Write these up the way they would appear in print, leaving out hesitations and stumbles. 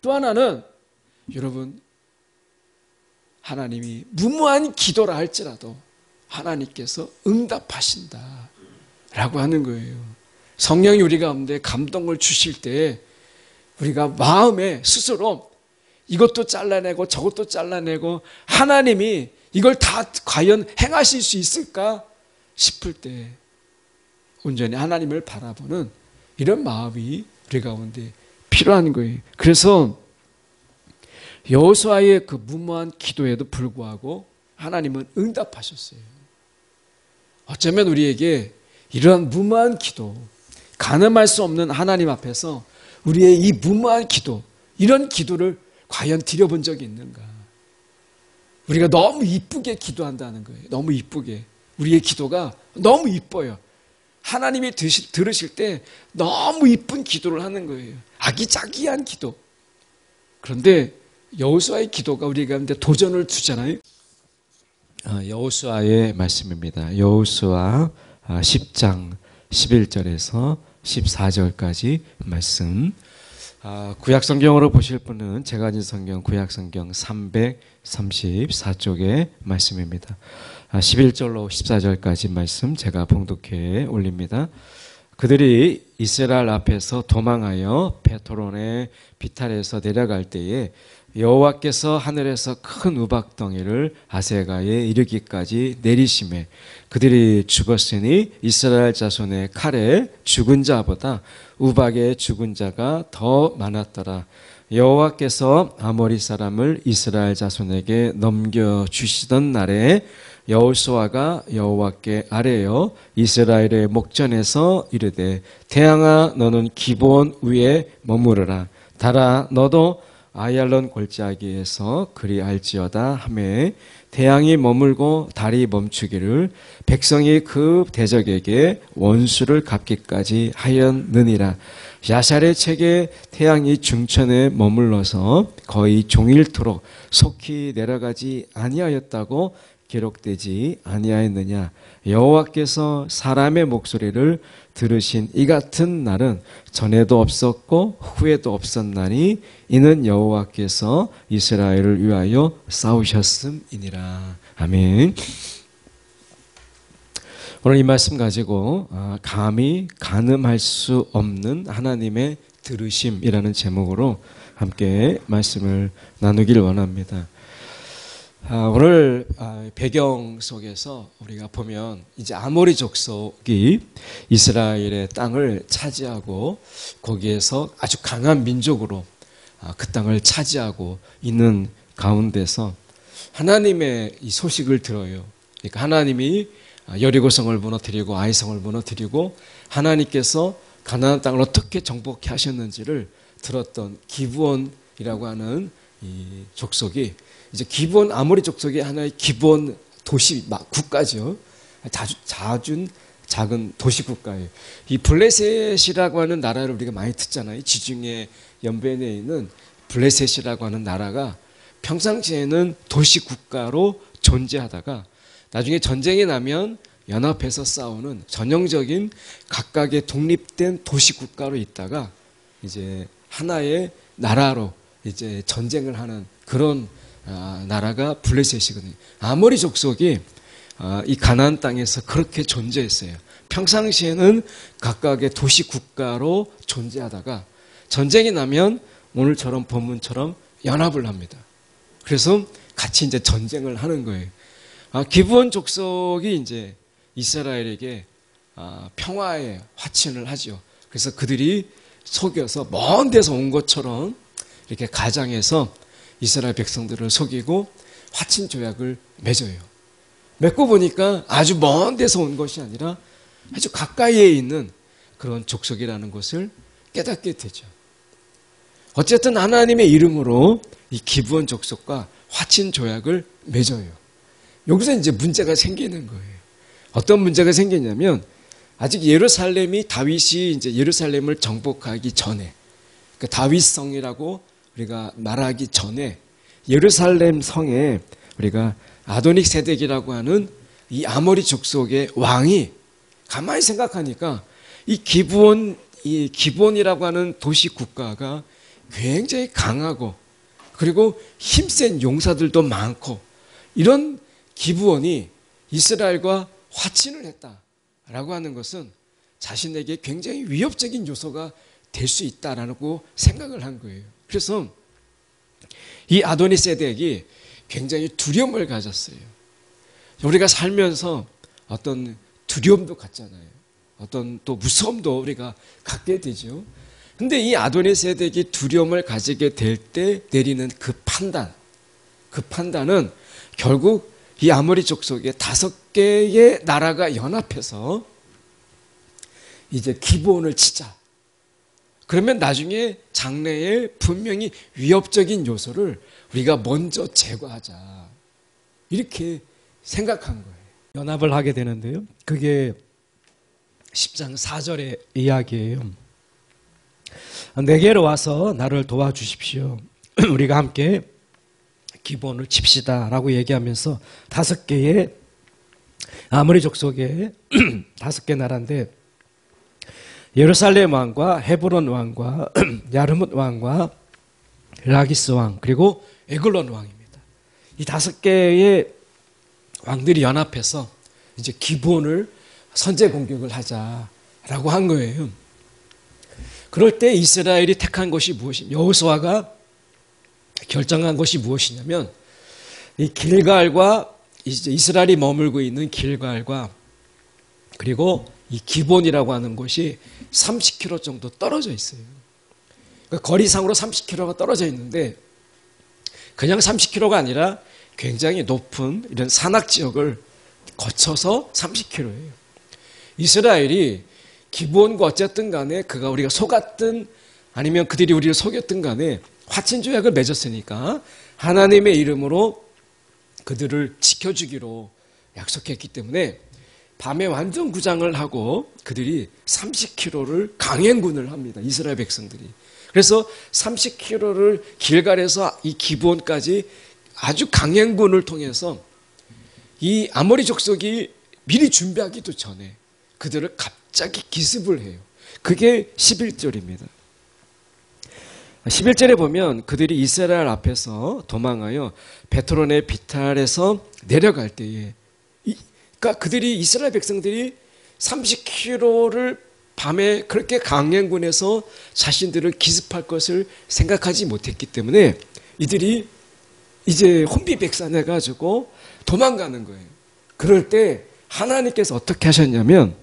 또 하나는 여러분, 하나님이 무모한 기도라 할지라도 하나님께서 응답하신다 라고 하는 거예요. 성령이 우리 가운데 감동을 주실 때 우리가 마음에 스스로 이것도 잘라내고 저것도 잘라내고 하나님이 이걸 다 과연 행하실 수 있을까 싶을 때 온전히 하나님을 바라보는 이런 마음이 우리 가운데 필요한 거예요. 그래서 여호수아의 그 무모한 기도에도 불구하고 하나님은 응답하셨어요. 어쩌면 우리에게 이러한 무모한 기도, 가늠할 수 없는 하나님 앞에서 우리의 이 무모한 기도, 이런 기도를 과연 드려본 적이 있는가? 우리가 너무 이쁘게 기도한다는 거예요. 너무 이쁘게. 우리의 기도가 너무 이뻐요. 하나님이 들으실 때 너무 이쁜 기도를 하는 거예요. 아기자기한 기도. 그런데 여호수아의 기도가 우리 가운데 도전을 주잖아요. 여호수아의 말씀입니다. 여호수아 10장 11절에서 14절까지 말씀. 구약성경으로 보실 분은 제가 가진 성경 구약성경 334쪽의 말씀입니다. 11절로 14절까지 말씀 제가 봉독해 올립니다. 그들이 이스라엘 앞에서 도망하여 베토론의 비탈에서 내려갈 때에 여호와께서 하늘에서 큰 우박덩이를 아세가에 이르기까지 내리심에 그들이 죽었으니 이스라엘 자손의 칼에 죽은 자보다 우박에 죽은 자가 더 많았더라. 여호와께서 아모리 사람을 이스라엘 자손에게 넘겨주시던 날에 여호수아가 여호와께 아뢰어 이스라엘의 목전에서 이르되 태양아 너는 기브온 위에 머무르라. 달아 너도 아얄론 골짜기에서 그리할지어다 하매 태양이 머물고 달이 멈추기를 백성이 그 대적에게 원수를 갚기까지 하였느니라. 야샬의 책에 태양이 중천에 머물러서 거의 종일토록 속히 내려가지 아니하였다고 기록되지 아니하였느냐. 여호와께서 사람의 목소리를 들으신 이 같은 날은 전에도 없었고 후에도 없었나니 이는 여호와께서 이스라엘을 위하여 싸우셨음이니라. 아멘. 오늘 이 말씀 가지고 감히 가늠할 수 없는 하나님의 들으심이라는 제목으로 함께 말씀을 나누길 원합니다. 오늘 배경 속에서 우리가 보면 이제 아모리 족속이 이스라엘의 땅을 차지하고 거기에서 아주 강한 민족으로 그 땅을 차지하고 있는 가운데서 하나님의 이 소식을 들어요. 그러니까 하나님이 여리고성을 무너뜨리고 아이성을 무너뜨리고 하나님께서 가나안 땅을 어떻게 정복해 하셨는지를 들었던 기브온이라고 하는 이 족속이 이제 기브온 아모리 족속의 하나의 기브온 도시 국가죠. 작은 도시 국가예요. 이 블레셋이라고 하는 나라를 우리가 많이 듣잖아요. 지중해 연변에 있는 블레셋이라고 하는 나라가 평상시에는 도시 국가로 존재하다가 나중에 전쟁이 나면 연합해서 싸우는 전형적인 각각의 독립된 도시 국가로 있다가 이제 하나의 나라로 이제 전쟁을 하는 그런 나라가 블레셋이거든요. 아모리 족속이 이 가나안 땅에서 그렇게 존재했어요. 평상시에는 각각의 도시 국가로 존재하다가 전쟁이 나면 오늘처럼 본문처럼 연합을 합니다. 그래서 같이 이제 전쟁을 하는 거예요. 기브온 족속이 이제 이스라엘에게 평화의 화친을 하죠. 그래서 그들이 속여서 먼 데서 온 것처럼 이렇게 가장해서 이스라엘 백성들을 속이고 화친 조약을 맺어요. 맺고 보니까 아주 먼 데서 온 것이 아니라 아주 가까이에 있는 그런 족속이라는 것을 깨닫게 되죠. 어쨌든 하나님의 이름으로 이 기브온 족속과 화친 조약을 맺어요. 여기서 이제 문제가 생기는 거예요. 어떤 문제가 생기냐면 아직 예루살렘이 다윗이 이제 예루살렘을 정복하기 전에 그 다윗성이라고 우리가 말하기 전에 예루살렘 성에 우리가 아도닉 세덱이라고 하는 이 아모리 족속의 왕이 가만히 생각하니까 이 기브온이라고 하는 도시 국가가 굉장히 강하고 그리고 힘센 용사들도 많고 이런 기브온이 이스라엘과 화친을 했다라고 하는 것은 자신에게 굉장히 위협적인 요소가 될 수 있다라고 생각을 한 거예요. 그래서 이 아도니세덱이 굉장히 두려움을 가졌어요. 우리가 살면서 어떤 두려움도 갖잖아요. 어떤 또 무서움도 우리가 갖게 되죠. 근데 이 아도니세덱이 두려움을 가지게 될 때 내리는 그 판단은 결국 이 아모리 족속의 5개의 나라가 연합해서 이제 기브온을 치자. 그러면 나중에 장래에 분명히 위협적인 요소를 우리가 먼저 제거하자. 이렇게 생각한 거예요. 연합을 하게 되는데요. 그게 10장 4절의 이야기예요. 내게로 와서 나를 도와주십시오. 우리가 함께 기브온을 칩시다 라고 얘기하면서 5개의 아모리 족속의 5개 나라인데 예루살렘 왕과 헤브론 왕과 야르뭇 왕과 라기스 왕 그리고 에글론 왕입니다. 이 5개의 왕들이 연합해서 이제 기브온을 선제 공격을 하자라고 한 거예요. 그럴 때 이스라엘이 택한 것이 무엇이냐? 여호수아가 결정한 것이 무엇이냐면 이 길갈과 이제 이스라엘이 머물고 있는 길갈과 그리고 이 기본이라고 하는 곳이 30km 정도 떨어져 있어요. 그러니까 거리상으로 30km가 떨어져 있는데 그냥 30km가 아니라 굉장히 높은 이런 산악 지역을 거쳐서 30km예요. 이스라엘이 기본과 어쨌든 간에 그가 우리가 속았든 아니면 그들이 우리를 속였든 간에 화친조약을 맺었으니까 하나님의 이름으로 그들을 지켜주기로 약속했기 때문에 밤에 완전 구장을 하고 그들이 30km를 강행군을 합니다. 이스라엘 백성들이. 그래서 30km를 길갈에서 이 기브온까지 아주 강행군을 통해서 이 아모리 족속이 미리 준비하기도 전에 그들을 갑자기 기습을 해요. 그게 11절입니다. 11절에 보면 그들이 이스라엘 앞에서 도망하여 베트론의 비탈에서 내려갈 때에 그러니까 그들이 이스라엘 백성들이 30km를 밤에 그렇게 강행군에서 자신들을 기습할 것을 생각하지 못했기 때문에 이들이 이제 혼비백산해 가지고 도망가는 거예요. 그럴 때 하나님께서 어떻게 하셨냐면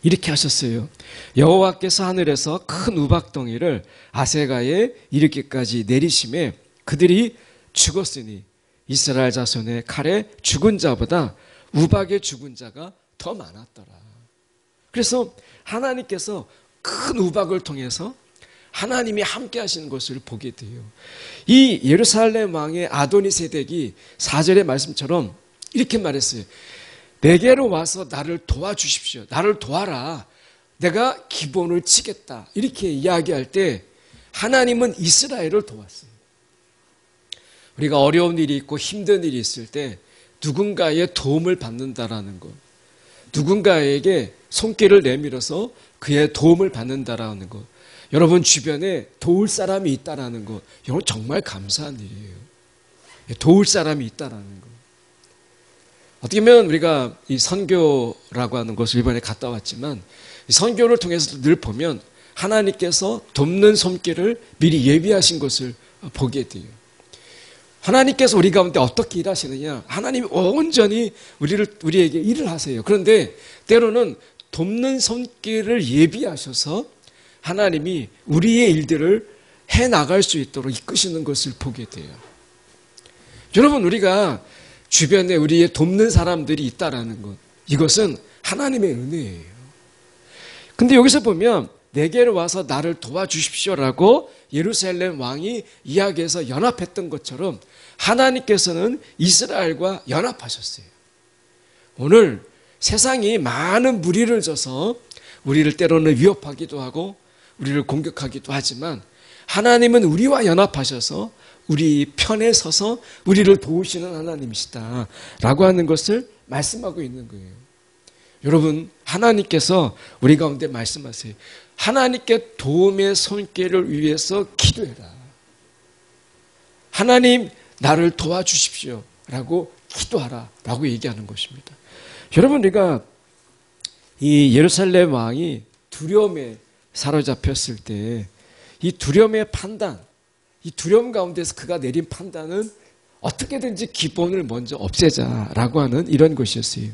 이렇게 하셨어요. 여호와께서 하늘에서 큰 우박덩이를 아세가에 이르기까지 내리심에 그들이 죽었으니 이스라엘 자손의 칼에 죽은 자보다 우박에 죽은 자가 더 많았더라. 그래서 하나님께서 큰 우박을 통해서 하나님이 함께 하시는 것을 보게 돼요. 이 예루살렘 왕의 아도니세덱이 4절의 말씀처럼 이렇게 말했어요. 내게로 와서 나를 도와주십시오. 나를 도와라. 내가 기본을 치겠다. 이렇게 이야기할 때 하나님은 이스라엘을 도왔어요. 우리가 어려운 일이 있고 힘든 일이 있을 때 누군가의 도움을 받는다라는 것, 누군가에게 손길을 내밀어서 그의 도움을 받는다라는 것, 여러분 주변에 도울 사람이 있다라는 것, 이건 정말 감사한 일이에요. 도울 사람이 있다라는 것. 어떻게 보면 우리가 이 선교라고 하는 것을 이번에 갔다 왔지만 이 선교를 통해서 늘 보면 하나님께서 돕는 손길을 미리 예비하신 것을 보게 돼요. 하나님께서 우리 가운데 어떻게 일하시느냐? 하나님이 온전히 우리에게 일을 하세요. 그런데 때로는 돕는 손길을 예비하셔서 하나님이 우리의 일들을 해나갈 수 있도록 이끄시는 것을 보게 돼요. 여러분, 우리가 주변에 우리의 돕는 사람들이 있다라는 것, 이것은 하나님의 은혜예요. 근데 여기서 보면 내게로 와서 나를 도와주십시오라고 예루살렘 왕이 이야기해서 연합했던 것처럼 하나님께서는 이스라엘과 연합하셨어요. 오늘 세상이 많은 무리를 져서 우리를 때로는 위협하기도 하고 우리를 공격하기도 하지만 하나님은 우리와 연합하셔서 우리 편에 서서 우리를 도우시는 하나님이시다 라고 하는 것을 말씀하고 있는 거예요. 여러분, 하나님께서 우리 가운데 말씀하세요. 하나님께 도움의 손길을 위해서 기도해라. 하나님, 나를 도와주십시오 라고 기도하라 라고 얘기하는 것입니다. 여러분, 우리가 이 예루살렘 왕이 두려움에 사로잡혔을 때 이 두려움의 판단, 이 두려움 가운데서 그가 내린 판단은 어떻게든지 기본을 먼저 없애자라고 하는 이런 것이었어요.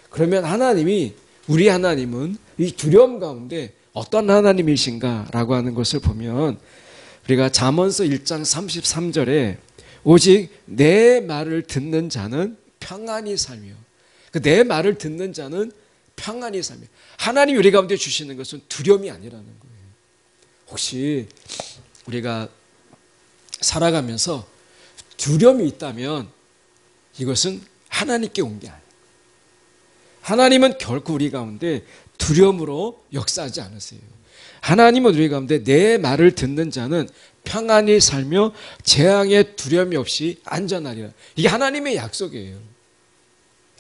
그러면 하나님이, 우리 하나님은 이 두려움 가운데 어떤 하나님이신가라고 하는 것을 보면 우리가 잠언서 1장 33절에 오직 내 말을 듣는 자는 평안히 살며, 내 말을 듣는 자는 평안히 살며, 하나님이 우리 가운데 주시는 것은 두려움이 아니라는 거예요. 혹시 우리가 살아가면서 두려움이 있다면 이것은 하나님께 온 게 아니에요. 하나님은 결코 우리 가운데 두려움으로 역사하지 않으세요. 하나님은 우리 가운데 내 말을 듣는 자는 평안히 살며 재앙에 두려움이 없이 안전하리라. 이게 하나님의 약속이에요.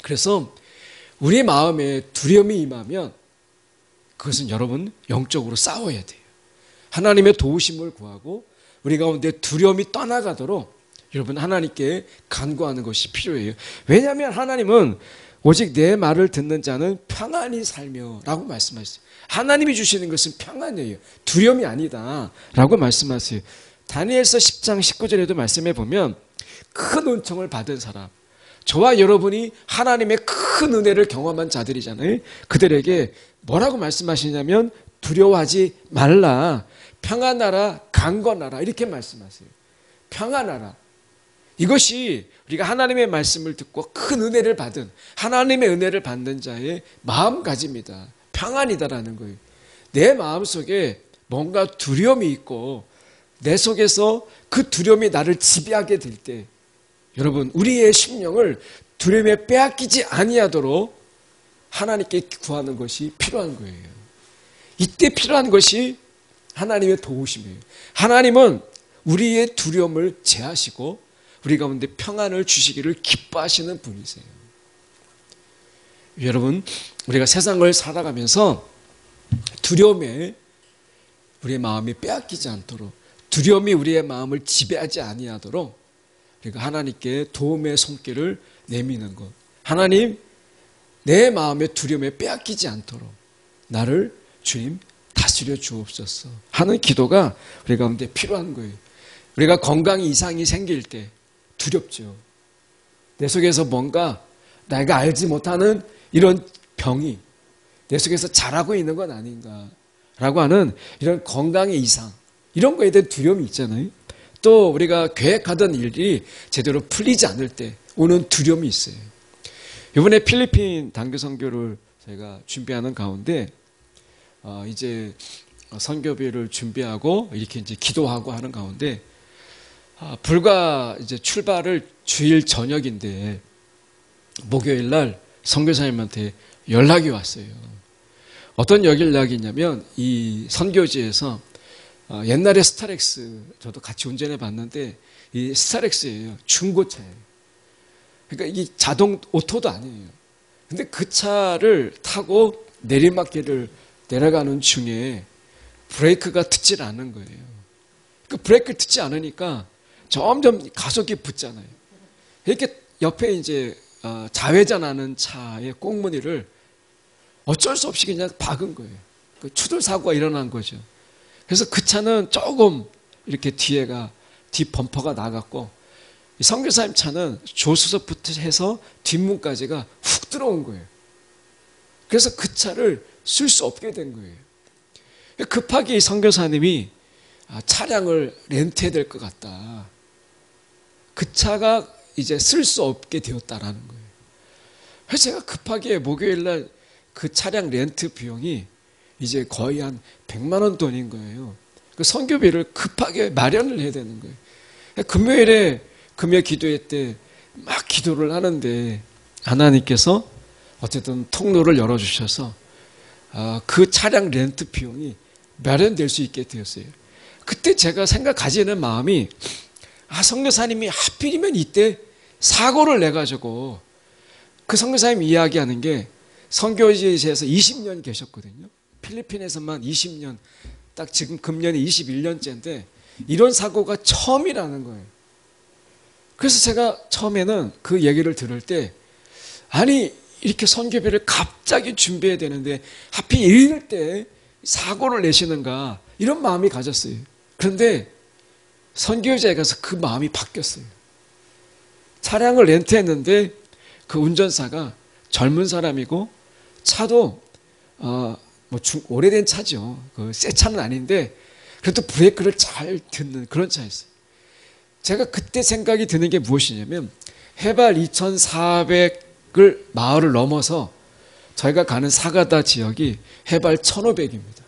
그래서 우리 마음에 두려움이 임하면 그것은 여러분 영적으로 싸워야 돼요. 하나님의 도우심을 구하고 우리 가운데 두려움이 떠나가도록 여러분 하나님께 간구하는 것이 필요해요. 왜냐하면 하나님은 오직 내 말을 듣는 자는 평안히 살며 라고 말씀하셨어요. 하나님이 주시는 것은 평안이에요. 두려움이 아니다 라고 말씀하세요. 다니엘서 10장 19절에도 말씀해 보면 큰 은총을 받은 사람, 저와 여러분이 하나님의 큰 은혜를 경험한 자들이잖아요. 그들에게 뭐라고 말씀하시냐면 두려워하지 말라, 평안하라, 강건하라 이렇게 말씀하세요. 평안하라. 이것이 우리가 하나님의 말씀을 듣고 큰 은혜를 받은, 하나님의 은혜를 받는 자의 마음가짐이다. 평안이다라는 거예요. 내 마음속에 뭔가 두려움이 있고 내 속에서 그 두려움이 나를 지배하게 될 때 여러분, 우리의 심령을 두려움에 빼앗기지 아니하도록 하나님께 구하는 것이 필요한 거예요. 이때 필요한 것이 하나님의 도우심이에요. 하나님은 우리의 두려움을 제하시고 우리 가운데 평안을 주시기를 기뻐하시는 분이세요. 여러분, 우리가 세상을 살아가면서 두려움에 우리의 마음이 빼앗기지 않도록, 두려움이 우리의 마음을 지배하지 아니하도록 우리가 하나님께 도움의 손길을 내미는 것. 하나님, 내 마음의 두려움에 빼앗기지 않도록 나를 주님 다스려 주옵소서 하는 기도가 우리 가운데 필요한 거예요. 우리가 건강 이상이 생길 때 두렵죠. 내 속에서 뭔가 내가 알지 못하는 이런 병이 내 속에서 자라고 있는 건 아닌가라고 하는 이런 건강의 이상, 이런 거에 대한 두려움이 있잖아요. 또 우리가 계획하던 일이 제대로 풀리지 않을 때 오는 두려움이 있어요. 이번에 필리핀 단교 선교를 제가 준비하는 가운데 이제 선교비를 준비하고 이렇게 이제 기도하고 하는 가운데 불과 이제 출발을 주일 저녁인데 목요일 날 선교사님한테 연락이 왔어요. 어떤 연락이냐면 이 선교지에서 옛날에 스타렉스, 저도 같이 운전해 봤는데 이 스타렉스예요. 중고차예요. 그러니까 이 자동 오토도 아니에요. 근데 그 차를 타고 내리막길을 내려가는 중에 브레이크가 트질 않는 거예요. 그 브레이크를 트지 않으니까 점점 가속이 붙잖아요. 이렇게 옆에 이제 좌회전하는 차의 꽁무니를 어쩔 수 없이 그냥 박은 거예요. 그 추돌 사고가 일어난 거죠. 그래서 그 차는 조금 이렇게 뒤에가 뒷 범퍼가 나갔고 선교사님 차는 조수석부터 해서 뒷문까지가 훅 들어온 거예요. 그래서 그 차를 쓸 수 없게 된 거예요. 급하게 이 선교사님이 차량을 렌트해야 될 것 같다. 그 차가 이제 쓸 수 없게 되었다라는 거예요. 그래서 제가 급하게 목요일 날 그 차량 렌트 비용이 이제 거의 한 100만 원 돈인 거예요. 그 선교비를 급하게 마련을 해야 되는 거예요. 금요일에 금요 기도회 때 막 기도를 하는데 하나님께서 어쨌든 통로를 열어주셔서 그 차량 렌트 비용이 마련될 수 있게 되었어요. 그때 제가 가지는 마음이 선교사님이 하필이면 이때 사고를 내가지고 그 선교사님이 이야기하는 게 선교지에서 20년 계셨거든요. 필리핀에서만 20년, 딱 지금 금년이 21년째인데 이런 사고가 처음이라는 거예요. 그래서 제가 처음에는 그 얘기를 들을 때 아니 이렇게 선교비를 갑자기 준비해야 되는데 하필 이럴 때 사고를 내시는가 이런 마음이 가졌어요. 그런데 선교지에 가서 그 마음이 바뀌었어요. 차량을 렌트했는데 그 운전사가 젊은 사람이고 차도 오래된 차죠. 그 새 차는 아닌데 그래도 브레이크를 잘 듣는 그런 차였어요. 제가 그때 생각이 드는 게 무엇이냐면 해발 2,400을 마을을 넘어서 저희가 가는 사가다 지역이 해발 1,500입니다.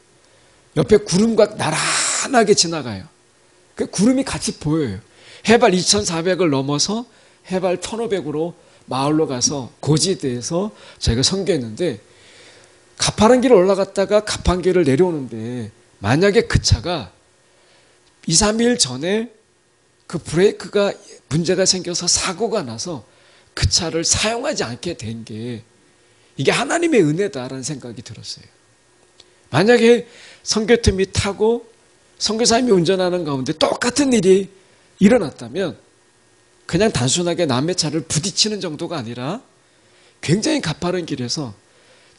옆에 구름과 나란하게 지나가요. 그 구름이 같이 보여요. 해발 2,400을 넘어서 해발 1,500으로 마을로 가서 고지대에서 저희가 선교했는데 가파른 길을 올라갔다가 가판 길을 내려오는데 만약에 그 차가 2, 3일 전에 그 브레이크가 문제가 생겨서 사고가 나서 그 차를 사용하지 않게 된 게 이게 하나님의 은혜다라는 생각이 들었어요. 만약에 선교팀이 타고 선교사님이 운전하는 가운데 똑같은 일이 일어났다면 그냥 단순하게 남의 차를 부딪히는 정도가 아니라 굉장히 가파른 길에서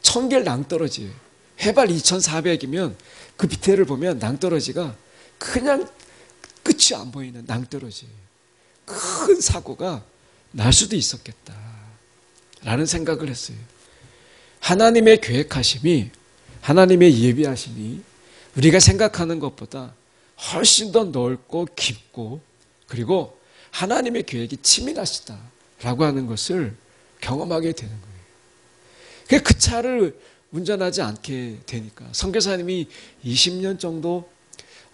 천길 낭떠러지 해발 2,400이면 그 밑에를 보면 낭떠러지가 그냥 끝이 안 보이는 낭떠러지 큰 사고가 날 수도 있었겠다 라는 생각을 했어요. 하나님의 계획하심이 하나님의 예비하심이 우리가 생각하는 것보다 훨씬 더 넓고 깊고 그리고 하나님의 계획이 치밀하시다라고 하는 것을 경험하게 되는 거예요. 그 차를 운전하지 않게 되니까 선교사님이 20년 정도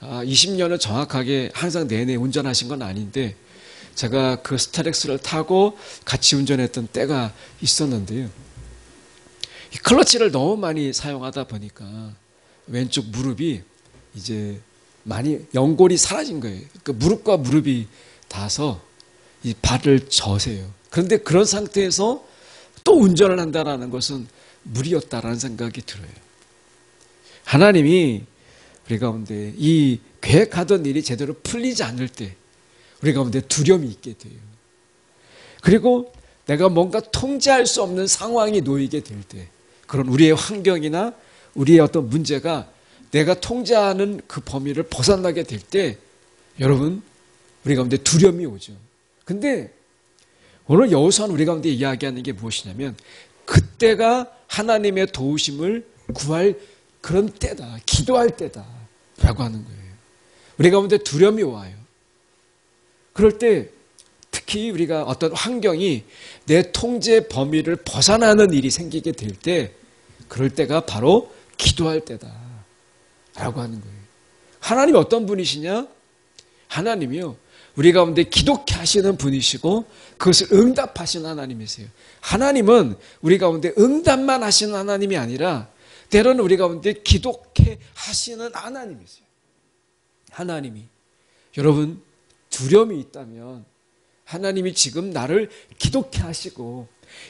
20년을 정확하게 항상 내내 운전하신 건 아닌데 제가 그 스타렉스를 타고 같이 운전했던 때가 있었는데요. 이 클러치를 너무 많이 사용하다 보니까 왼쪽 무릎이 이제 많이 연골이 사라진 거예요. 그 무릎과 무릎이 닿아서 이 발을 저세요. 그런데 그런 상태에서 또 운전을 한다는 것은 무리였다라는 생각이 들어요. 하나님이 우리 가운데 이 계획하던 일이 제대로 풀리지 않을 때 우리 가운데 두려움이 있게 돼요. 그리고 내가 뭔가 통제할 수 없는 상황이 놓이게 될 때 그런 우리의 환경이나 우리의 어떤 문제가 내가 통제하는 그 범위를 벗어나게 될 때 여러분 우리 가운데 두려움이 오죠. 근데 오늘 여호수아는 우리 가운데 이야기하는 게 무엇이냐면 그때가 하나님의 도우심을 구할 그런 때다. 기도할 때다. 라고 하는 거예요. 우리 가운데 두려움이 와요. 그럴 때 특히 우리가 어떤 환경이 내 통제 범위를 벗어나는 일이 생기게 될 때 그럴 때가 바로 기도할 때다. 라고 하는 거예요. 하나님이 어떤 분이시냐? 하나님이요. 우리 가운데 기독케 하시는 분이시고 그것을 응답하시는 하나님이세요. 하나님은 우리 가운데 응답만 하시는 하나님이 아니라 때로는 우리 가운데 기독케 하시는 하나님이세요. 하나님이 여러분 두려움이 있다면 하나님이 지금 나를 기독케 하시고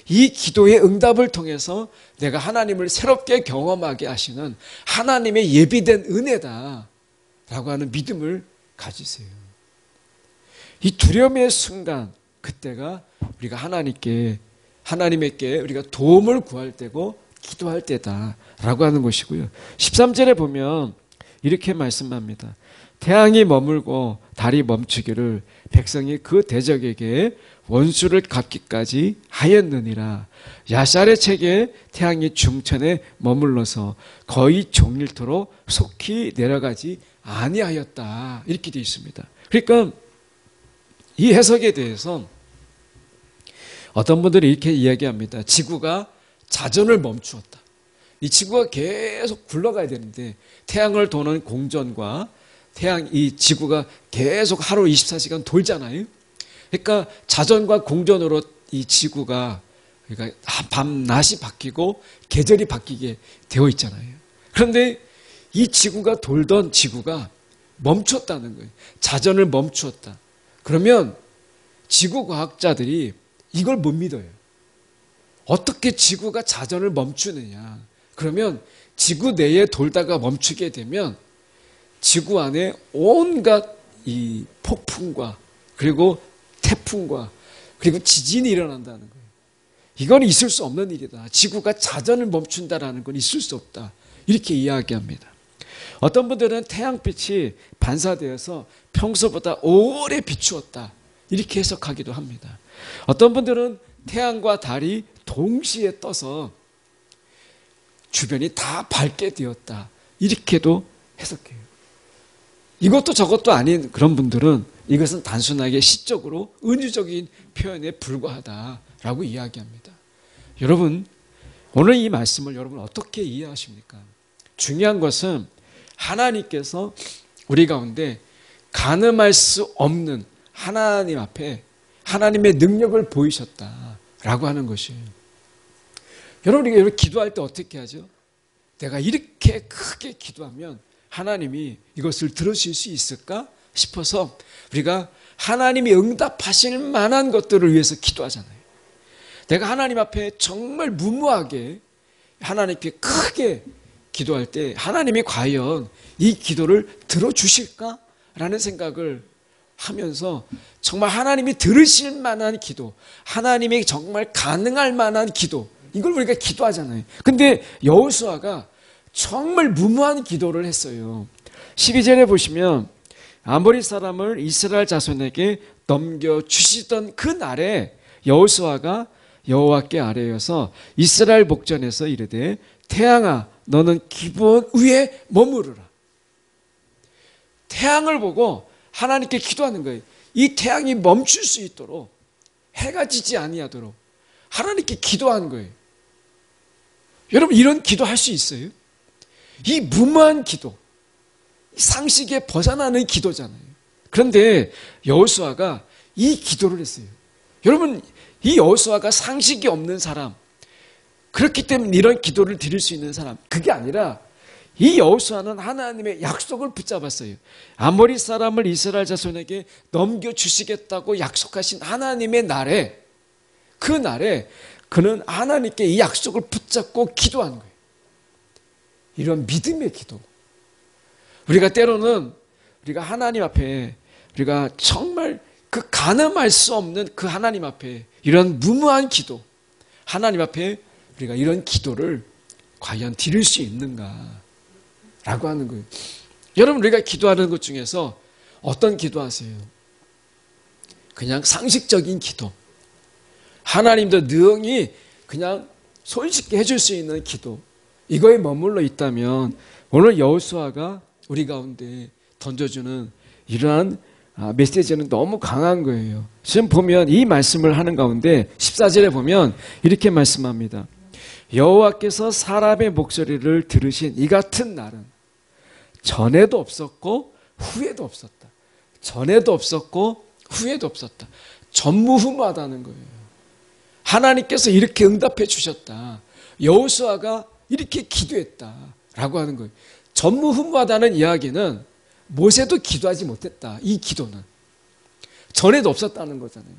이 기도의 응답을 통해서 내가 하나님을 새롭게 경험하게 하시는 하나님의 예비된 은혜다 라고 하는 믿음을 가지세요. 이 두려움의 순간 그때가 우리가 하나님께 우리가 도움을 구할 때고 기도할 때다라고 하는 것이고요. 13절에 보면 이렇게 말씀합니다. 태양이 머물고 달이 멈추기를 백성이 그 대적에게 원수를 갚기까지 하였느니라. 야샬의 책에 태양이 중천에 머물러서 거의 종일토록 속히 내려가지 아니하였다. 이렇게 되어 있습니다. 그러니까 이 해석에 대해서 어떤 분들이 이렇게 이야기합니다. 지구가 자전을 멈추었다. 이 지구가 계속 굴러가야 되는데 태양을 도는 공전과 이 지구가 계속 하루 24시간 돌잖아요. 그러니까 자전과 공전으로 이 지구가 그러니까 밤낮이 바뀌고 계절이 바뀌게 되어 있잖아요. 그런데 이 지구가 돌던 지구가 멈췄다는 거예요. 자전을 멈추었다. 그러면 지구과학자들이 이걸 못 믿어요. 어떻게 지구가 자전을 멈추느냐? 그러면 지구 내에 돌다가 멈추게 되면 지구 안에 온갖 이 폭풍과 그리고 태풍과 그리고 지진이 일어난다는 거예요. 이건 있을 수 없는 일이다. 지구가 자전을 멈춘다라는 건 있을 수 없다. 이렇게 이야기합니다. 어떤 분들은 태양빛이 반사되어서 평소보다 오래 비추었다. 이렇게 해석하기도 합니다. 어떤 분들은 태양과 달이 동시에 떠서 주변이 다 밝게 되었다. 이렇게도 해석해요. 이것도 저것도 아닌 그런 분들은 이것은 단순하게 시적으로 은유적인 표현에 불과하다라고 이야기합니다. 여러분, 오늘 이 말씀을 여러분 어떻게 이해하십니까? 중요한 것은 하나님께서 우리 가운데 가늠할 수 없는 하나님 앞에 하나님의 능력을 보이셨다라고 하는 것이에요. 여러분, 우리가 기도할 때 어떻게 하죠? 내가 이렇게 크게 기도하면 하나님이 이것을 들으실 수 있을까 싶어서 우리가 하나님이 응답하실 만한 것들을 위해서 기도하잖아요. 내가 하나님 앞에 정말 무모하게 하나님께 크게 기도할 때 하나님이 과연 이 기도를 들어주실까라는 생각을 하면서 정말 하나님이 들으실 만한 기도, 하나님이 정말 가능할 만한 기도, 이걸 우리가 기도하잖아요. 근데 여호수아가 정말 무모한 기도를 했어요. 12절에 보시면 아모리 사람을 이스라엘 자손에게 넘겨주시던 그 날에 여호수아가 여호와께 아뢰어서 이스라엘 목전에서 이르되 태양아 너는 기브온 위에 머무르라. 태양을 보고 하나님께 기도하는 거예요. 이 태양이 멈출 수 있도록, 해가 지지 아니하도록 하나님께 기도하는 거예요. 여러분, 이런 기도할 수 있어요? 이 무모한 기도, 상식에 벗어나는 기도잖아요. 그런데 여호수아가 이 기도를 했어요. 여러분, 이 여호수아가 상식이 없는 사람, 그렇기 때문에 이런 기도를 드릴 수 있는 사람, 그게 아니라 이 여호수아는 하나님의 약속을 붙잡았어요. 아모리 사람을 이스라엘 자손에게 넘겨주시겠다고 약속하신 하나님의 날에, 그 날에 그는 하나님께 이 약속을 붙잡고 기도한 거예요. 이런 믿음의 기도. 우리가 때로는 우리가 하나님 앞에 우리가 정말 그 가늠할 수 없는 그 하나님 앞에 이런 무모한 기도, 하나님 앞에 우리가 이런 기도를 과연 드릴 수 있는가 라고 하는 거예요. 여러분, 우리가 기도하는 것 중에서 어떤 기도하세요? 그냥 상식적인 기도, 하나님도 능히 그냥 손쉽게 해줄 수 있는 기도, 이거에 머물러 있다면 오늘 여호수아가 우리 가운데 던져주는 이러한 메시지는 너무 강한 거예요. 지금 보면 이 말씀을 하는 가운데 14절에 보면 이렇게 말씀합니다. 여호와께서 사람의 목소리를 들으신 이 같은 날은 전에도 없었고 후에도 없었다. 전에도 없었고 후에도 없었다. 전무후무하다는 거예요. 하나님께서 이렇게 응답해 주셨다. 여호수아가 이렇게 기도했다라고 하는 거예요. 전무후무하다는 이야기는 모세도 기도하지 못했다. 이 기도는 전에도 없었다는 거잖아요.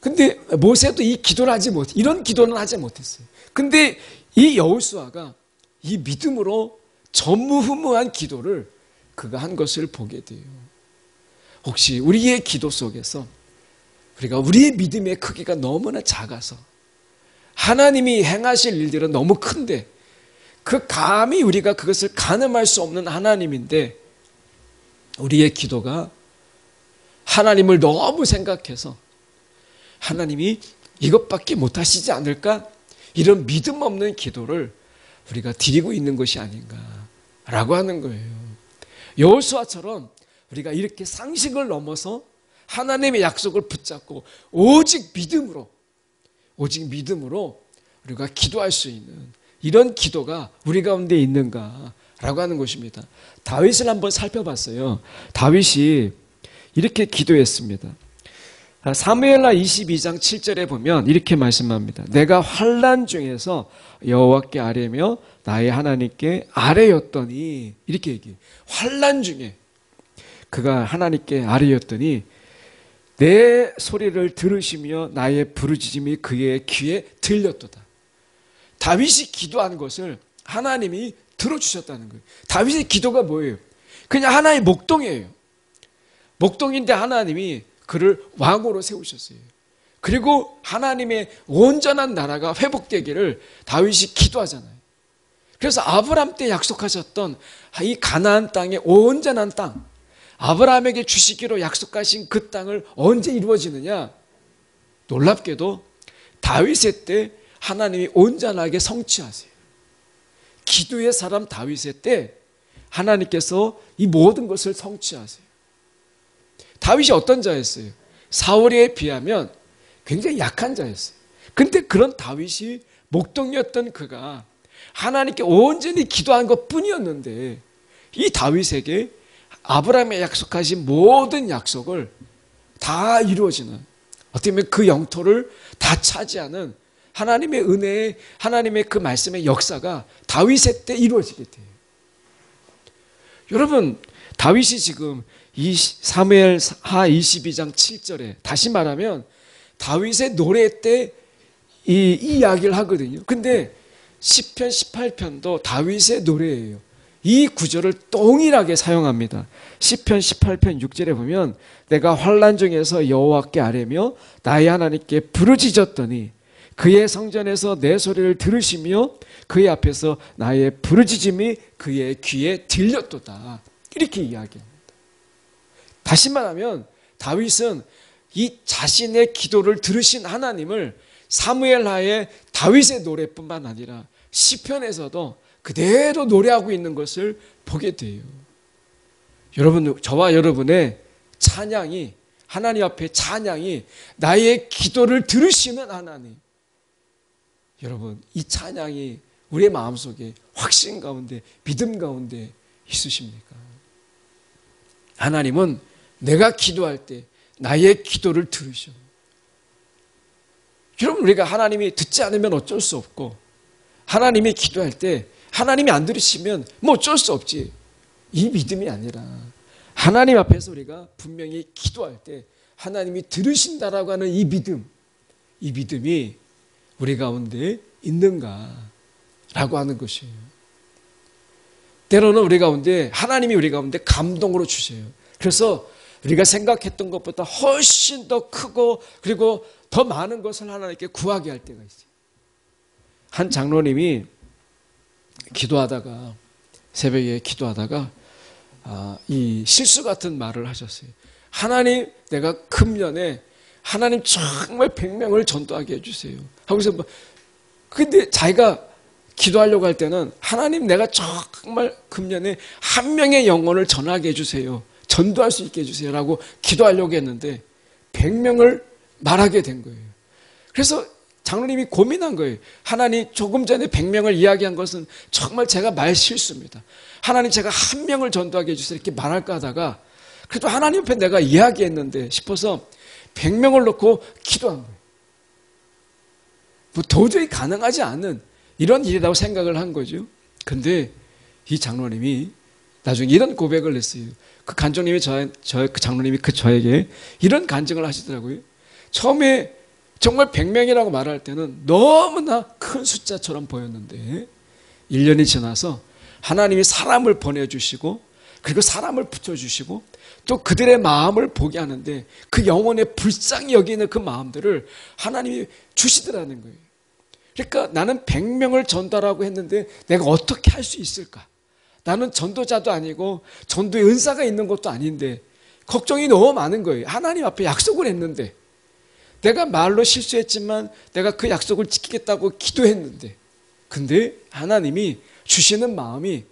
근데 모세도 이 기도를 하지 못, 이런 기도는 하지 못했어요. 근데 이 여호수아가 이 믿음으로 전무후무한 기도를 그가 한 것을 보게 돼요. 혹시 우리의 기도 속에서 우리가 우리의 믿음의 크기가 너무나 작아서 하나님이 행하실 일들은 너무 큰데 그 감히 우리가 그것을 가늠할 수 없는 하나님인데 우리의 기도가 하나님을 너무 생각해서 하나님이 이것밖에 못하시지 않을까? 이런 믿음 없는 기도를 우리가 드리고 있는 것이 아닌가라고 하는 거예요. 여호수아처럼 우리가 이렇게 상식을 넘어서 하나님의 약속을 붙잡고 오직 믿음으로 우리가 기도할 수 있는 이런 기도가 우리 가운데 있는가라고 하는 것입니다. 다윗을 한번 살펴봤어요. 다윗이 이렇게 기도했습니다. 사무엘하 22장 7절에 보면 이렇게 말씀합니다. 내가 환난 중에서 여호와께 아뢰며 나의 하나님께 아뢰었더니, 이렇게 얘기해요. 환난 중에 그가 하나님께 아뢰었더니 내 소리를 들으시며 나의 부르짖음이 그의 귀에 들렸도다. 다윗이 기도한 것을 하나님이 들어주셨다는 거예요. 다윗의 기도가 뭐예요? 그냥 하나의 목동이에요. 목동인데 하나님이 그를 왕으로 세우셨어요. 그리고 하나님의 온전한 나라가 회복되기를 다윗이 기도하잖아요. 그래서 아브라함 때 약속하셨던 이 가나안 땅의 온전한 땅, 아브라함에게 주시기로 약속하신 그 땅을 언제 이루어지느냐? 놀랍게도 다윗의 때 하나님이 온전하게 성취하세요. 기도의 사람 다윗의 때 하나님께서 이 모든 것을 성취하세요. 다윗이 어떤 자였어요? 사울에 비하면 굉장히 약한 자였어요. 근데 그런 다윗이 목동이었던 그가 하나님께 온전히 기도한 것 뿐이었는데 이 다윗에게 아브라함의 약속하신 모든 약속을 다 이루어지는, 어떻게 보면 그 영토를 다 차지하는 하나님의 은혜의, 하나님의 그 말씀의 역사가 다윗의 때 이루어지게 돼요. 여러분, 다윗이 지금 이 사무엘하 22장 7절에 다시 말하면 다윗의 노래 때 이 이야기를 하거든요. 근데 시편 18편도 다윗의 노래예요. 이 구절을 동일하게 사용합니다. 시편 18편 6절에 보면 내가 환난 중에서 여호와께 아뢰며 나의 하나님께 부르짖었더니 그의 성전에서 내 소리를 들으시며 그의 앞에서 나의 부르짖음이 그의 귀에 들렸도다. 이렇게 이야기합니다. 다시 말하면 다윗은 이 자신의 기도를 들으신 하나님을 사무엘하의 다윗의 노래뿐만 아니라 시편에서도 그대로 노래하고 있는 것을 보게 돼요. 여러분, 저와 여러분의 찬양이, 하나님 앞에 찬양이 나의 기도를 들으시는 하나님. 여러분, 이 찬양이 우리의 마음속에 확신 가운데, 믿음 가운데 있으십니까? 하나님은 내가 기도할 때 나의 기도를 들으셔. 여러분, 우리가 하나님이 듣지 않으면 어쩔 수 없고, 하나님이 기도할 때 하나님이 안 들으시면 뭐 어쩔 수 없지. 이 믿음이 아니라 하나님 앞에서 우리가 분명히 기도할 때 하나님이 들으신다라고 하는 이 믿음, 이 믿음이 우리 가운데 있는가라고 하는 것이에요. 때로는 우리 가운데 하나님이 우리 가운데 감동으로 주셔요. 그래서 우리가 생각했던 것보다 훨씬 더 크고 그리고 더 많은 것을 하나님께 구하게 할 때가 있어요. 한 장로님이 기도하다가, 새벽에 기도하다가 이 실수 같은 말을 하셨어요. 하나님, 내가 금년에 하나님 정말 100명을 전도하게 해주세요. 하고서 근데 자기가 기도하려고 할 때는 하나님, 내가 정말 금년에 1명의 영혼을 전하게 해주세요. 전도할 수 있게 해주세요. 라고 기도하려고 했는데 100명을 말하게 된 거예요. 그래서 장로님이 고민한 거예요. 하나님, 조금 전에 100명을 이야기한 것은 정말 제가 말 실수입니다. 하나님, 제가 1명을 전도하게 해주세요. 이렇게 말할까 하다가 그래도 하나님 앞에 내가 이야기했는데 싶어서 100명을 놓고 기도한 거예요. 뭐 도저히 가능하지 않은 이런 일이라고 생각을 한 거죠. 근데 이 장로님이 나중에 이런 고백을 했어요. 그 간증님이 그 장로님이 저에게 이런 간증을 하시더라고요. 처음에 정말 100명이라고 말할 때는 너무나 큰 숫자처럼 보였는데 1년이 지나서 하나님이 사람을 보내주시고 그리고 사람을 붙여주시고 또 그들의 마음을 보게 하는데 그 영혼의 불쌍히 여기는 그 마음들을 하나님이 주시더라는 거예요. 그러니까 나는 100명을 전도하라고 했는데 내가 어떻게 할 수 있을까? 나는 전도자도 아니고 전도의 은사가 있는 것도 아닌데 걱정이 너무 많은 거예요. 하나님 앞에 약속을 했는데 내가 말로 실수했지만 내가 그 약속을 지키겠다고 기도했는데 근데 하나님이 주시는 마음이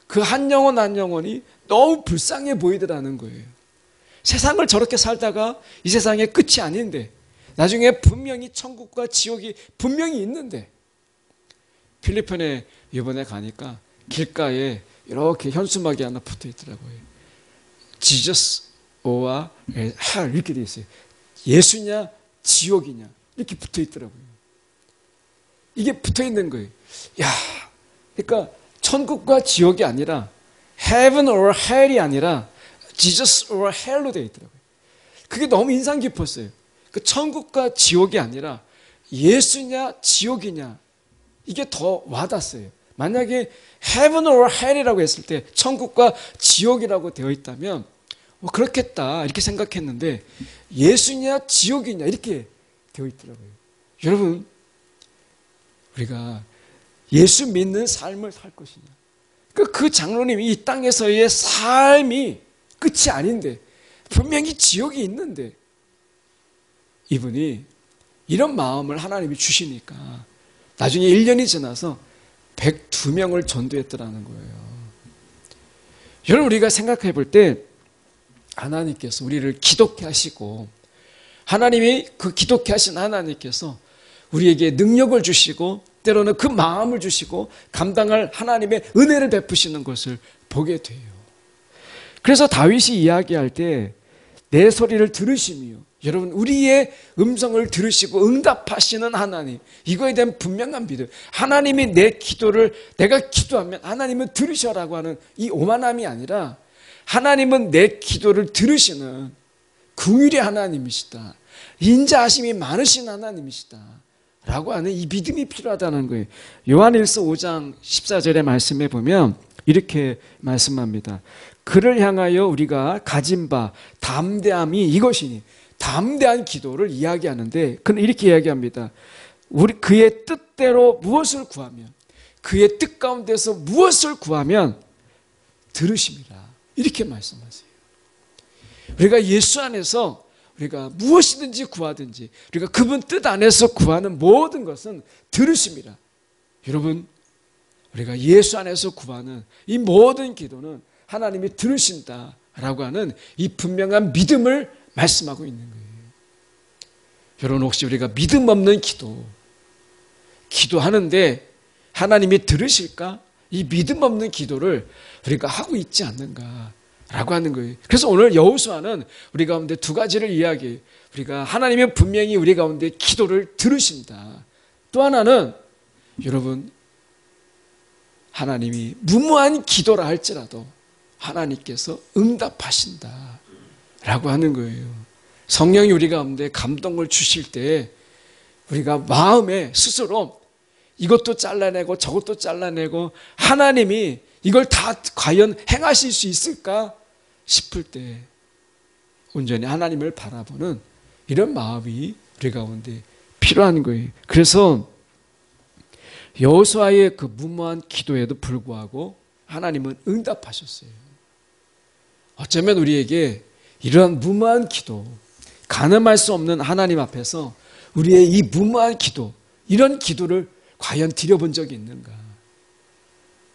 그 한 영혼 한 영혼이 너무 불쌍해 보이더라는 거예요. 세상을 저렇게 살다가 이 세상의 끝이 아닌데 나중에 분명히 천국과 지옥이 분명히 있는데 필리핀에 이번에 가니까 길가에 이렇게 현수막이 하나 붙어 있더라고요. Jesus or hell 이렇게 돼 있어요. 예수냐 지옥이냐 이렇게 붙어 있더라고요. 이게 붙어 있는 거예요. 야, 그러니까 천국과 지옥이 아니라 heaven or hell이 아니라 Jesus or hell로 되어 있더라고요. 그게 너무 인상 깊었어요. 그 천국과 지옥이 아니라 예수냐 지옥이냐, 이게 더 와닿았어요. 만약에 heaven or hell이라고 했을 때 천국과 지옥이라고 되어 있다면 그렇겠다 이렇게 생각했는데, 예수냐 지옥이냐 이렇게 되어 있더라고요. 여러분, 우리가 예수 믿는 삶을 살 것이냐, 그 장로님이 이 땅에서의 삶이 끝이 아닌데, 분명히 지옥이 있는데, 이분이 이런 마음을 하나님이 주시니까 나중에 1년이 지나서 102명을 전도했더라는 거예요. 여러분, 우리가 생각해 볼 때 하나님께서 우리를 기독케 하시고, 하나님이 그 기독케 하신 하나님께서 우리에게 능력을 주시고 때로는 그 마음을 주시고 감당할 하나님의 은혜를 베푸시는 것을 보게 돼요. 그래서 다윗이 이야기할 때 내 소리를 들으시며, 여러분, 우리의 음성을 들으시고 응답하시는 하나님, 이거에 대한 분명한 믿음, 하나님이 내 기도를, 내가 기도하면 하나님은 들으셔라고 하는 이 오만함이 아니라, 하나님은 내 기도를 들으시는 긍휼의 하나님이시다, 인자하심이 많으신 하나님이시다 라고 하는 이 믿음이 필요하다는 거예요. 요한일서 5장 14절의 말씀에 보면 이렇게 말씀합니다. 그를 향하여 우리가 가진 바 담대함이 이것이니, 담대한 기도를 이야기하는데, 그는 이렇게 이야기합니다. 우리 그의 뜻대로 무엇을 구하면, 그의 뜻 가운데서 무엇을 구하면 들으심이라, 이렇게 말씀하세요. 우리가 예수 안에서 우리가 무엇이든지 구하든지, 우리가 그분 뜻 안에서 구하는 모든 것은 들으심이라. 여러분, 우리가 예수 안에서 구하는 이 모든 기도는 하나님이 들으신다라고 하는 이 분명한 믿음을 말씀하고 있는 거예요. 여러분, 혹시 우리가 믿음 없는 기도하는데 하나님이 들으실까? 이 믿음 없는 기도를 우리가 하고 있지 않는가라고 하는 거예요. 그래서 오늘 여호수아는 우리 가운데 두 가지를 이야기해요. 우리가 하나님은 분명히 우리 가운데 기도를 들으신다. 또 하나는, 여러분, 하나님이 무모한 기도라 할지라도 하나님께서 응답하신다 라고 하는 거예요. 성령이 우리 가운데 감동을 주실 때 우리가 마음에 스스로 이것도 잘라내고 저것도 잘라내고 하나님이 이걸 다 과연 행하실 수 있을까 싶을 때 온전히 하나님을 바라보는 이런 마음이 우리 가운데 필요한 거예요. 그래서 여호수아의 그 무모한 기도에도 불구하고 하나님은 응답하셨어요. 어쩌면 우리에게 이러한 무모한 기도, 가늠할 수 없는 하나님 앞에서 우리의 이 무모한 기도, 이런 기도를 과연 드려본 적이 있는가?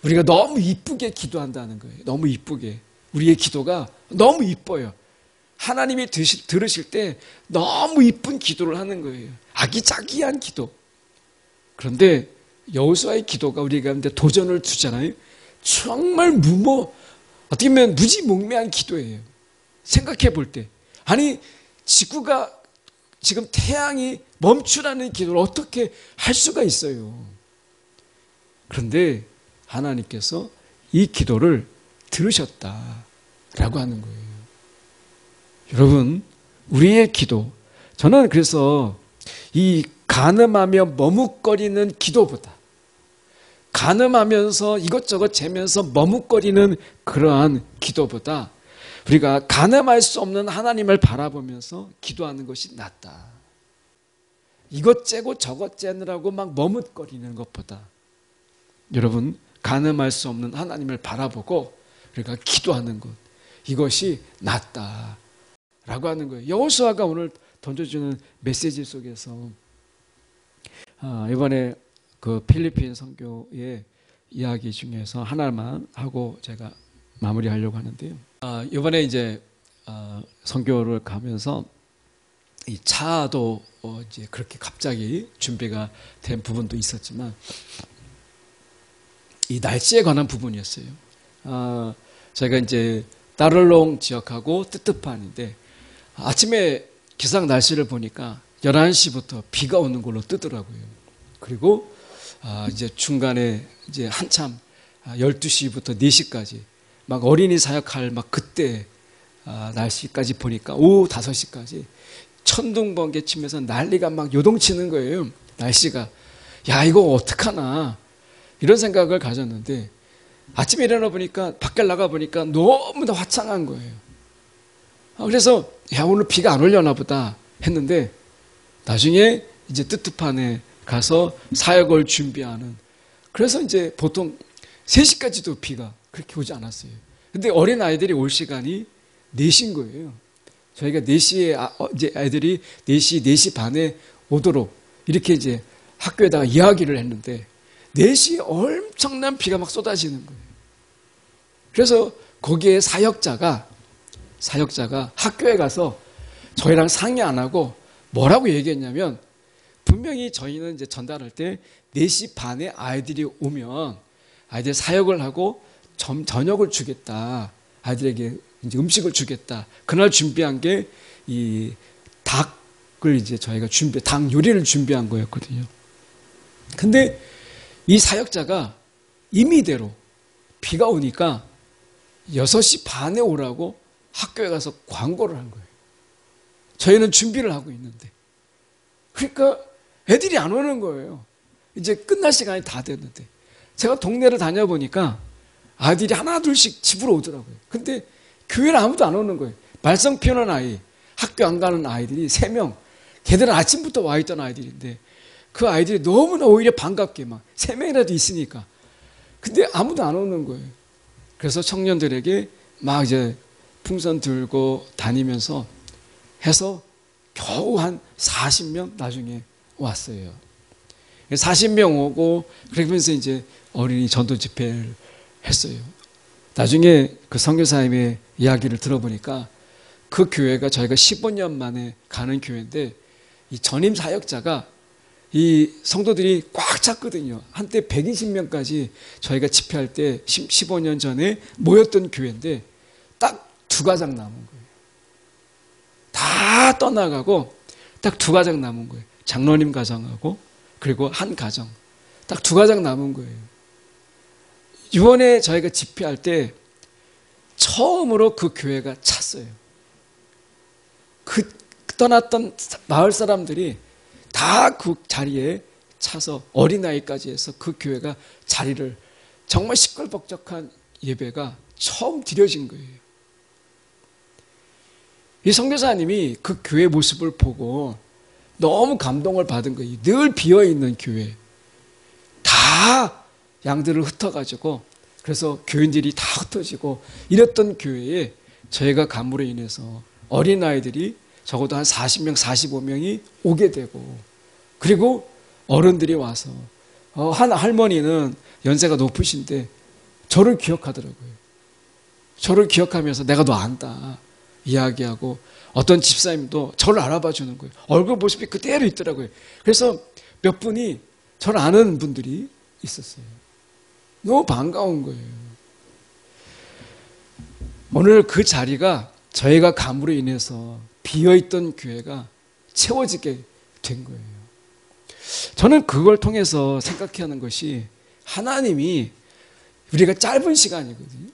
우리가 너무 이쁘게 기도한다는 거예요. 너무 이쁘게. 우리의 기도가 너무 이뻐요. 하나님이 들으실 때 너무 이쁜 기도를 하는 거예요. 아기자기한 기도. 그런데 여호수아의 기도가 우리 가운데 도전을 주잖아요. 정말 어떻게 보면 무지몽매한 기도예요. 생각해 볼 때. 아니, 지구가 지금 태양이 멈추라는 기도를 어떻게 할 수가 있어요. 그런데 하나님께서 이 기도를 들으셨다라고 하는 거예요. 여러분, 우리의 기도, 저는 그래서 이 간음하며 머뭇거리는 기도보다, 간음하면서 이것저것 재면서 머뭇거리는 그러한 기도보다 우리가 간음할 수 없는 하나님을 바라보면서 기도하는 것이 낫다. 이것 째고 저것 째느라고 막 머뭇거리는 것보다, 여러분, 간음할 수 없는 하나님을 바라보고 우리가 기도하는 것, 이것이 낫다라고 하는 거예요. 여호수아가 오늘 던져주는 메시지 속에서 이번에 그 필리핀 선교의 이야기 중에서 하나만 하고 제가 마무리하려고 하는데요. 이번에 이제 선교를 가면서 이 차도 이제 그렇게 갑자기 준비가 된 부분도 있었지만 이 날씨에 관한 부분이었어요. 저희가 이제 따를롱 지역하고 뜨뜻판인데 아침에 기상 날씨를 보니까 11시부터 비가 오는 걸로 뜨더라고요. 그리고 이제 중간에 이제 한참 12시부터 4시까지 막 어린이 사역할 막 그때 날씨까지 보니까 오후 5시까지 천둥번개 치면서 난리가 막 요동치는 거예요. 날씨가. 야, 이거 어떡하나. 이런 생각을 가졌는데 아침에 일어나 보니까 밖에 나가 보니까 너무나 화창한 거예요. 그래서 야, 오늘 비가 안 올려나 보다 했는데 나중에 이제 뜨뜻판에 가서 사역을 준비하는, 그래서 이제 보통 3시까지도 비가 그렇게 오지 않았어요. 근데 어린 아이들이 올 시간이 4시인 거예요. 저희가 4시에 이제 아이들이 4시 반에 오도록 이렇게 이제 학교에다가 이야기를 했는데 4시에 엄청난 비가 막 쏟아지는 거예요. 그래서 거기에 사역자가 학교에 가서 저희랑 상의 안 하고 뭐라고 얘기했냐면, 분명히 저희는 이제 전달할 때 4시 반에 아이들이 오면 아이들 사역을 하고 저녁을 주겠다. 아이들에게 이제 음식을 주겠다. 그날 준비한 게 이 닭을 이제 저희가 닭 요리를 준비한 거였거든요. 근데 이 사역자가 임의대로 비가 오니까 6시 반에 오라고 학교에 가서 광고를 한 거예요. 저희는 준비를 하고 있는데. 그러니까 애들이 안 오는 거예요. 이제 끝날 시간이 다 됐는데. 제가 동네를 다녀보니까 아이들이 하나 둘씩 집으로 오더라고요. 근데 교회를 아무도 안 오는 거예요. 말썽 피우는 아이, 학교 안 가는 아이들이 3명. 걔들은 아침부터 와 있던 아이들인데 그 아이들이 너무나 오히려 반갑게 막 3명이라도 있으니까. 근데 아무도 안 오는 거예요. 그래서 청년들에게 막 이제 풍선 들고 다니면서 해서 겨우 한 40명 나중에 왔어요. 40명 오고 그러면서 이제 어린이 전도 집회를 했어요. 나중에 그 선교사님의 이야기를 들어보니까 그 교회가 저희가 15년 만에 가는 교회인데 이 전임 사역자가 이 성도들이 꽉 찼거든요. 한때 120명까지 저희가 집회할 때 15년 전에 모였던 교회인데 딱 2가정 남은 거예요. 다 떠나가고 딱 2가정 남은 거예요. 장로님 가정하고 그리고 한 가정. 딱 2가정 남은 거예요. 이번에 저희가 집회할 때 처음으로 그 교회가 찼어요. 그 떠났던 마을 사람들이 다 그 자리에 차서 어린아이까지 해서 그 교회가 자리를, 정말 시끌벅적한 예배가 처음 드려진 거예요. 이 선교사님이 그 교회 모습을 보고 너무 감동을 받은 거예요. 늘 비어있는 교회. 다 양들을 흩어가지고, 그래서 교인들이 다 흩어지고 이랬던 교회에 저희가 감으로 인해서 어린아이들이 적어도 한 40명, 45명이 오게 되고, 그리고 어른들이 와서 한 할머니는 연세가 높으신데 저를 기억하더라고요. 저를 기억하면서 내가 너 안다 이야기하고, 어떤 집사님도 저를 알아봐 주는 거예요. 얼굴 모습이 그대로 있더라고요. 그래서 몇 분이 저를 아는 분들이 있었어요. 너무 반가운 거예요. 오늘 그 자리가 저희가 감으로 인해서 비어있던 교회가 채워지게 된 거예요. 저는 그걸 통해서 생각하는 것이, 하나님이 우리가 짧은 시간이거든요.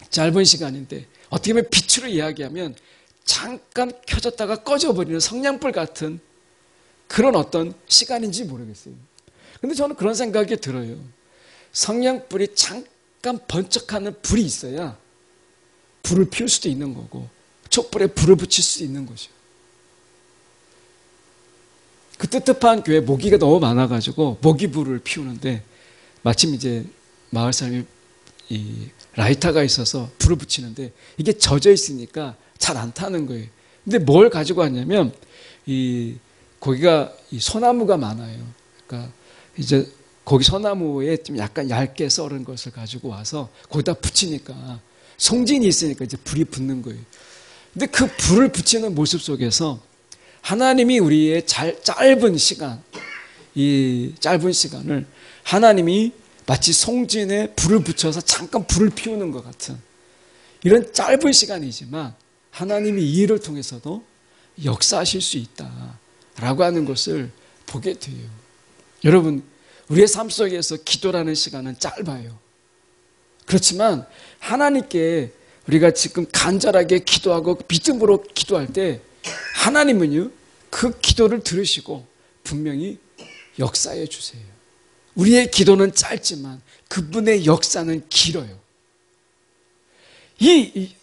짧은 시간인데 어떻게 보면 빛으로 이야기하면 잠깐 켜졌다가 꺼져버리는 성냥불 같은 그런 어떤 시간인지 모르겠어요. 근데 저는 그런 생각이 들어요. 성냥불이 잠깐 번쩍하는 불이 있어야 불을 피울 수도 있는 거고 촛불에 불을 붙일 수 있는 거죠. 그 뜨뜻한 교회 모기가 너무 많아가지고 모기불을 피우는데 마침 이제 마을 사람이 이 라이터가 있어서 불을 붙이는데 이게 젖어 있으니까 잘 안 타는 거예요. 근데 뭘 가지고 왔냐면 거기가 이 소나무가 많아요. 그러니까 이제 거기 소나무에 좀 약간 얇게 썰은 것을 가지고 와서 거기다 붙이니까 송진이 있으니까 이제 불이 붙는 거예요. 근데 그 불을 붙이는 모습 속에서 하나님이 우리의 짧은 시간, 이 짧은 시간을 하나님이 마치 송진에 불을 붙여서 잠깐 불을 피우는 것 같은 이런 짧은 시간이지만 하나님이 이 일을 통해서도 역사하실 수 있다라고 하는 것을 보게 돼요. 여러분, 우리의 삶 속에서 기도라는 시간은 짧아요. 그렇지만 하나님께 우리가 지금 간절하게 기도하고 믿음으로 기도할 때 하나님은요, 그 기도를 들으시고 분명히 역사해 주세요. 우리의 기도는 짧지만 그분의 역사는 길어요. 이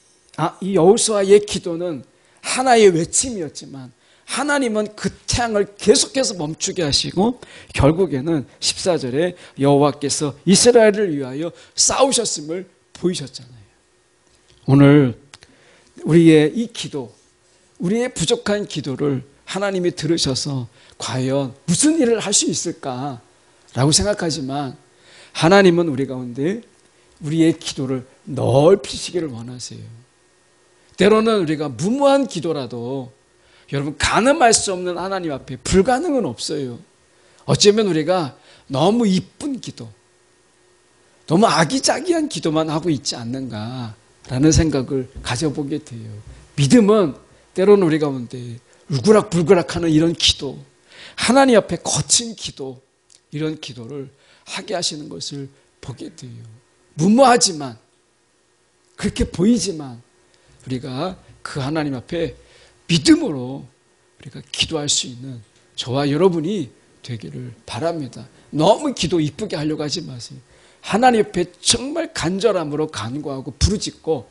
여호수아의 기도는 하나의 외침이었지만 하나님은 그 태양을 계속해서 멈추게 하시고 결국에는 14절에 여호와께서 이스라엘을 위하여 싸우셨음을 보이셨잖아요. 오늘 우리의 이 기도, 우리의 부족한 기도를 하나님이 들으셔서 과연 무슨 일을 할 수 있을까라고 생각하지만 하나님은 우리 가운데 우리의 기도를 넓히시기를 원하세요. 때로는 우리가 무모한 기도라도 여러분 가늠할 수 없는 하나님 앞에 불가능은 없어요. 어쩌면 우리가 너무 이쁜 기도, 너무 아기자기한 기도만 하고 있지 않는가라는 생각을 가져보게 돼요. 믿음은 때로는 우리 가운데 울그락불그락하는 이런 기도, 하나님 앞에 거친 기도, 이런 기도를 하게 하시는 것을 보게 돼요. 무모하지만, 그렇게 보이지만 우리가 그 하나님 앞에 믿음으로 우리가 기도할 수 있는 저와 여러분이 되기를 바랍니다. 너무 기도 이쁘게 하려고 하지 마세요. 하나님 앞에 정말 간절함으로 간구하고 부르짖고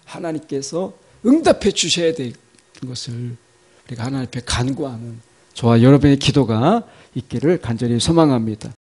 하나님께서 응답해 주셔야 되는 것을 우리가 하나님 앞에 간구하는 저와 여러분의 기도가 있기를 간절히 소망합니다.